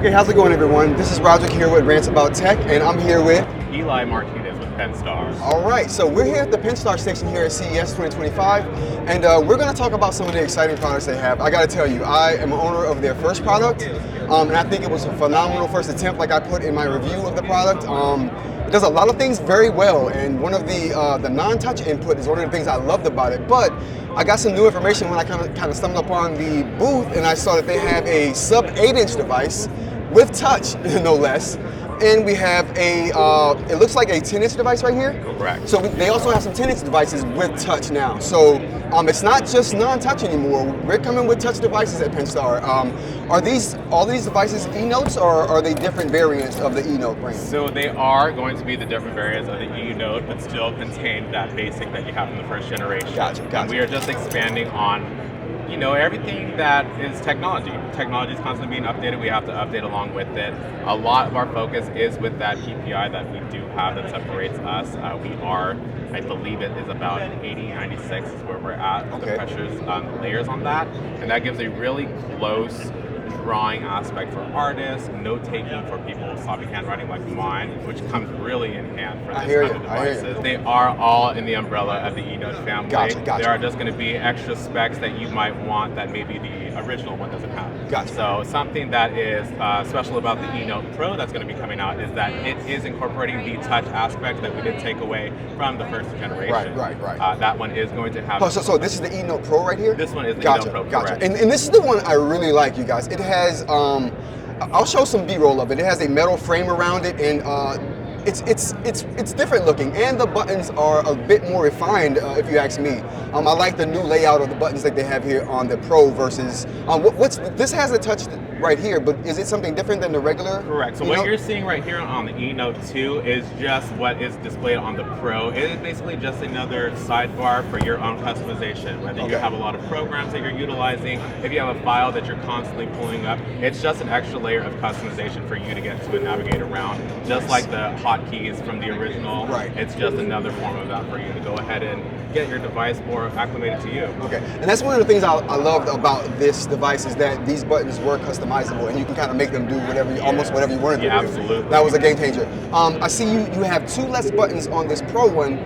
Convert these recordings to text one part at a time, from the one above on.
Okay, how's it going, everyone? This is Roderick here with Rants About Tech, and I'm here with Eli Martinez with Penstar. All right, so we're here at the Penstar station here at CES 2025, and we're going to talk about some of the exciting products they have. I got to tell you, I am an owner of their first product, and I think it was a phenomenal first attempt, like I put in my review of the product. It does a lot of things very well, and one of the non-touch input is one of the things I loved about it. But I got some new information when I kind of stumbled upon the booth, and I saw that they have a sub 8-inch device with touch, no less. And we have a, it looks like a 10-inch device right here. Correct. So they also have some 10-inch devices with touch now. So it's not just non-touch anymore. We're coming with touch devices at Penstar. Are all these devices eNotes, or are they different variants of the eNote brand? So they are going to be the different variants of the eNote, but still contain that basic that you have in the first generation. Gotcha. And we are just expanding on everything that is technology. Technology is constantly being updated. We have to update along with it. A lot of our focus is with that PPI that we do have that separates us. We are, I believe it is about 80, 96 is where we're at. Okay. The pressures layers on that. And that gives a really close drawing aspect for artists, note-taking for people with sloppy handwriting like mine, which comes really in hand for this kind of devices. They are all in the umbrella of the eNote family. Gotcha. There are just going to be extra specs that you might want that maybe the original one doesn't have. Gotcha. So something that is special about the eNote Pro that's going to be coming out is that it is incorporating the touch aspect that we did take away from the first generation. Right. That one is going to have... So this is the eNote Pro right here? This one is the Gotcha. eNote Pro, Gotcha. correct. And this is the one I really like, you guys. It has, I'll show some B-roll of it. It has a metal frame around it, and it's different looking, and the buttons are a bit more refined, if you ask me. I like the new layout of the buttons that they have here on the Pro versus this has a touch right here, but is it something different than the regular? Correct. So what you're seeing right here on the eNote 2 is just what is displayed on the Pro. It is basically just another sidebar for your own customization. Whether you have a lot of programs that you're utilizing, if you have a file that you're constantly pulling up, it's just an extra layer of customization for you to get to and navigate around. Just like the hotkeys from the original, it's just another form of that for you to go ahead and get your device more acclimated to you. Okay, and that's one of the things I loved about this device is that these buttons were customizable, and you can kind of make them do whatever, almost whatever you wanted to do. Absolutely. That was a game changer. I see you have 2 less buttons on this Pro one.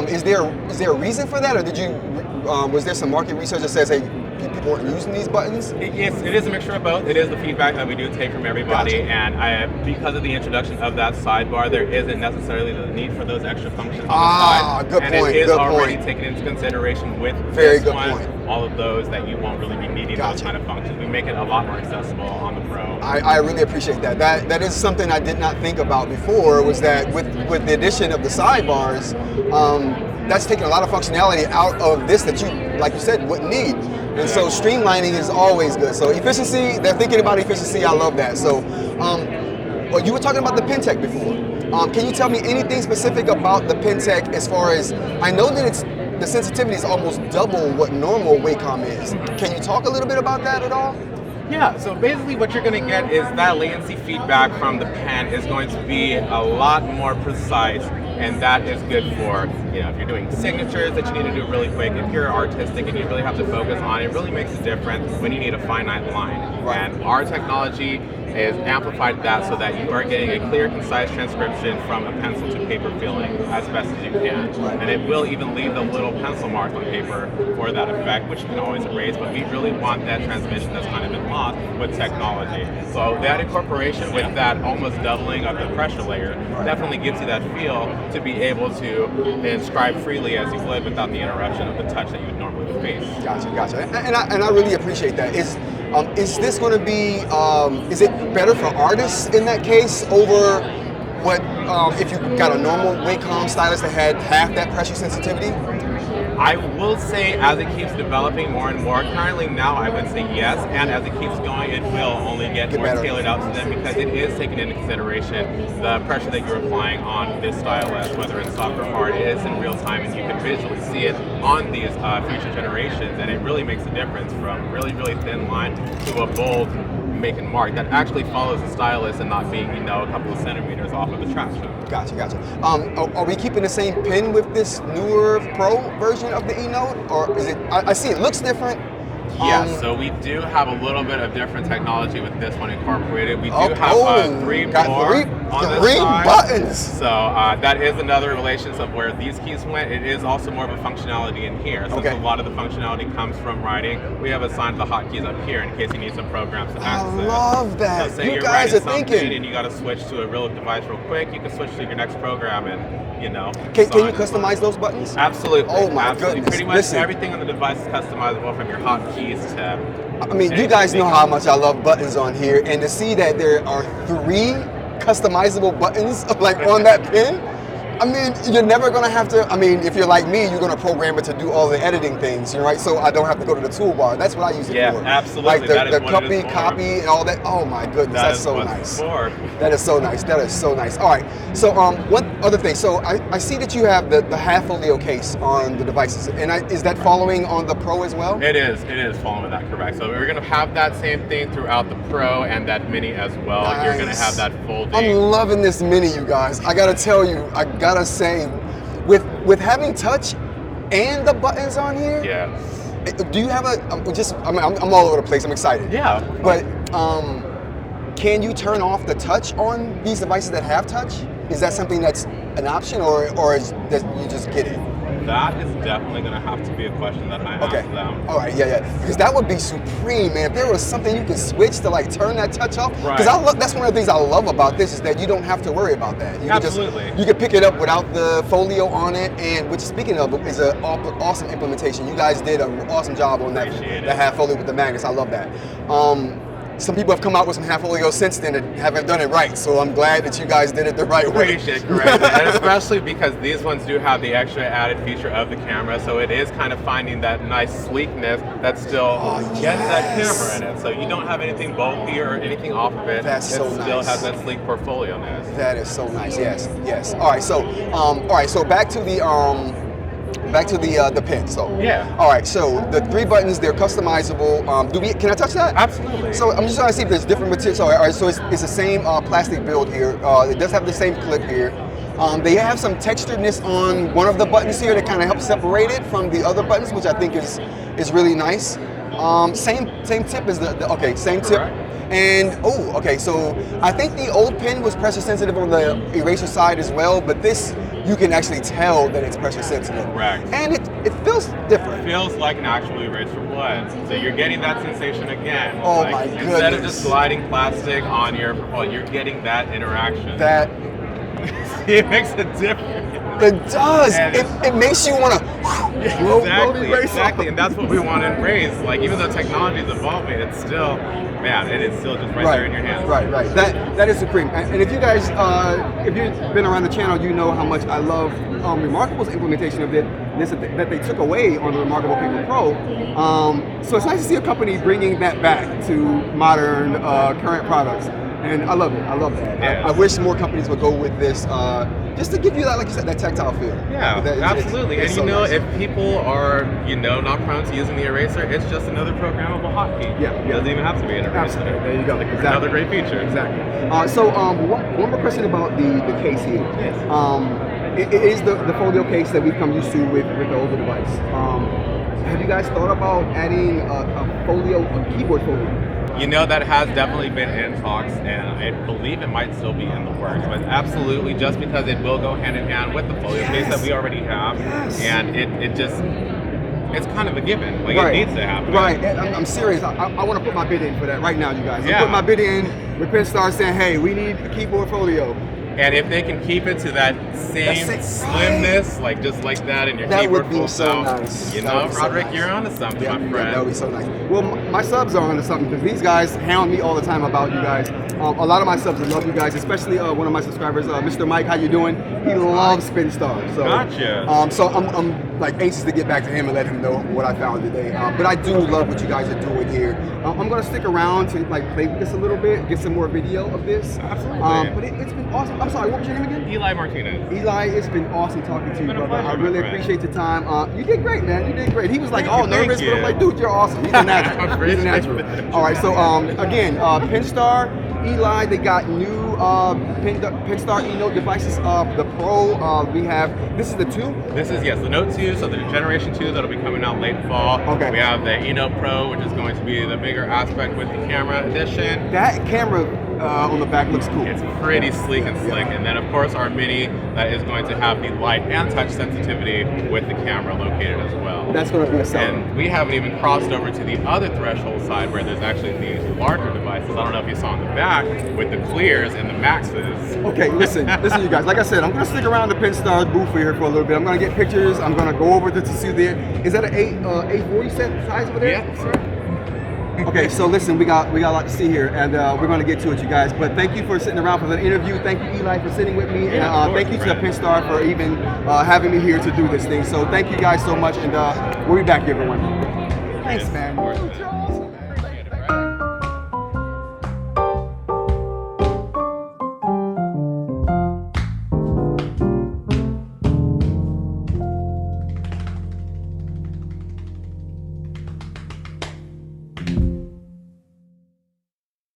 Is there a reason for that, or was there some market research that says, hey, people aren't using these buttons? It is a mixture of both. It is the feedback that we do take from everybody, and because of the introduction of that sidebar, there isn't necessarily the need for those extra functions on the side. Good and point. it is already taken into consideration with this one, all of those that you won't really be needing those kind of functions. We make it a lot more accessible on the Pro. I really appreciate that. That is something I did not think about before, was that with the addition of the sidebars, that's taking a lot of functionality out of this that you, like you said, wouldn't need. And so streamlining is always good. So efficiency, they're thinking about efficiency. I love that. So, well, you were talking about the Pentec before. Can you tell me anything specific about the Pentec as far as, I know that the sensitivity is almost double what normal Wacom is. Can you talk a little bit about that at all? Yeah, so basically what you're going to get is that latency feedback from the pen is going to be a lot more precise, and that is good for, if you're doing signatures that you need to do really quick, if you're artistic and you really have to focus on it, really makes a difference when you need a finite line. And our technology is amplified that so that you are getting a clear, concise transcription from a pencil to paper feeling as best as you can. And it will even leave the little pencil marks on paper for that effect, which you can always erase, but we really want that transmission that's kind of been lost with technology. So that incorporation with that almost doubling of the pressure layer definitely gives you that feel to be able to inscribe freely as you would without the interruption of the touch that you would normally face. Gotcha. And I really appreciate that. Is this going to be, is it better for artists in that case over what, if you got a normal Wacom stylus that had half that pressure sensitivity? I will say as it keeps developing more and more, currently now I would say yes, and as it keeps going it will only get more tailored out to them because it is taking into consideration the pressure that you're applying on this stylus, whether it's soft or hard. It is in real time and you can visually see it on these future generations, and it really makes a difference from really, really thin line to a bold make and mark that actually follows the stylus and not being, a couple of centimeters off of the traction. Gotcha. Are we keeping the same pin with this newer Pro version of the eNote, or is it? I see it looks different. Yes, so we do have a little bit of different technology with this one incorporated. We do have three got more on three this side. buttons. So that is another relation of where these keys went. It is also more of a functionality in here. Since a lot of the functionality comes from writing, we have assigned the hotkeys up here in case you need some programs to access. I love that. So say You you're guys writing are thinking. something and you got to switch to a real device real quick, you can switch to your next program and, you know. Can you customize those buttons? Absolutely. Oh my Absolutely. goodness. Pretty much Listen. everything on the device is customizable from your hotkeys to. I mean, you guys know how much I love buttons on here, and to see that there are 3 customizable buttons like on that pin, I mean, you're never gonna have to. I mean, if you're like me, you're gonna program it to do all the editing things, right? So I don't have to go to the toolbar. That's what I use it for. Yeah, absolutely. Like That is the what it is for. copy, and all that. Oh my goodness, That that's is so what nice. it's for. That is so nice. That is so nice. All right. So one other thing. So I see that you have the half folio case on the devices, and is that following on the Pro as well? It is following that correct. So we're gonna have that same thing throughout the Pro and that Mini as well. Nice. You're gonna have that folding. I'm loving this Mini, you guys. I gotta tell you, I gotta say, with having touch and the buttons on here. Yeah. Do you have I'm all over the place. I'm excited. Yeah. But can you turn off the touch on these devices that have touch? Is that something that's an option, or is that you just get it? That is definitely going to have to be a question that I ask them. All right, yeah. Because that would be supreme, man. If there was something you could switch to like turn that touch off. Because that's one of the things I love about this is that you don't have to worry about that. You Absolutely. you can pick it up without the folio on it, and which speaking of is an awesome implementation. You guys did an awesome job on that half folio with the magnets. I love that. Some people have come out with some half folio since then and haven't done it right, so I'm glad that you guys did it the right way. Appreciate it, correct. And especially because these ones do have the extra added feature of the camera, so it is kind of finding that nice sleekness that still gets that camera in it. So you don't have anything bulky or anything off of it. That's so nice. It still has that sleek portfolio-ness. That is so nice. Yes. All right. So back to the pin. So yeah. All right. So the 3 buttons, they're customizable. Can I touch that? Absolutely. So I'm just trying to see if there's different materials. All right. So it's the same plastic build here. It does have the same clip here. They have some texturedness on one of the buttons here that kind of helps separate it from the other buttons, which I think is really nice. Same tip as the same tip. And so I think the old pin was pressure sensitive on the eraser side as well, but this you can actually tell that it's pressure sensitive. Correct. And it feels different. It feels like an actual eraser would. So you're getting that sensation again. Oh my goodness. Instead of just sliding plastic on your portfolio, you're getting that interaction. That it makes a difference. It does. It makes you want to Exactly. And that's what we want to embrace. Like, even though technology is evolving, it's still, it is still just right there in your hands. Right. That is supreme. And if you guys, if you've been around the channel, you know how much I love Remarkable's implementation of this that they took away on the Remarkable Paper Pro. So it's nice to see a company bringing that back to modern, current products. And I love it. I love that. Yeah. I wish more companies would go with this, just to give you that, like you said, that tactile feel. Yeah, absolutely. It's And so nice. if people are, not prone to using the eraser, it's just another programmable hotkey. Yeah. It doesn't even have to be an eraser. Absolutely. There you go. Exactly. Another great feature. Exactly. So one more question about the case here. Yes. It is the folio case that we've come used to with the older device. Have you guys thought about adding a keyboard folio? That has definitely been in talks, and I believe it might still be in the works. But absolutely, just because it will go hand in hand with the folio case that we already have, and it's kind of a given. Like, it needs to happen. Right. I'm serious. I want to put my bid in for that right now, you guys. I'm putting my bid in with Pinstar saying, hey, we need a keyboard folio. And if they can keep it to that same slimness, like just like that in your keyboard would be so nice. Roderick, you're onto something, my friend. That would be so nice. Well, my subs are onto something because these guys hound me all the time about you guys. A lot of my subs love you guys, especially one of my subscribers, Mr. Mike. How you doing? He loves Pinstar. So, gotcha. So I'm like anxious to get back to him and let him know what I found today. But I do love what you guys are doing here. I'm gonna stick around to play with this a little bit, get some more video of this. Absolutely. But it's been awesome. I'm sorry, what was your name again? Eli Martinez. Eli, it's been awesome talking to you, brother. Pleasure, I really appreciate the time. You did great, man. You did great. He was like all nervous, but I'm like, dude, you're awesome. He's a natural. He's a natural. All right, so again, Pinstar, Eli, they got new Penstar eNote devices. The Pro, we have, this is the 2? This is, yes, the Note 2, so the Generation 2 that'll be coming out late fall. Okay. We have the eNote Pro, which is going to be the bigger aspect with the camera edition. That camera on the back looks cool. It's pretty sleek and slick. And then, of course, our Mini that is going to have the light and touch sensitivity with the camera located as well. That's going to be a seller. And we haven't even crossed over to the other threshold side where there's actually these larger devices. I don't know if you saw in the back with the Clears and the Maxes. Okay, listen, you guys. Like I said, I'm going to stick around the Penstar booth here for a little bit. I'm going to get pictures. I'm going to go over to see there. Is that an 840 set size over there? Yeah, sir. Okay, so listen, we got a lot to see here, and we're going to get to it, you guys. But thank you for sitting around for the interview. Thank you, Eli, for sitting with me, Yeah, and thank you to the Penstar for even having me here to do this thing. So thank you guys so much, and we'll be back, everyone. Thanks, man.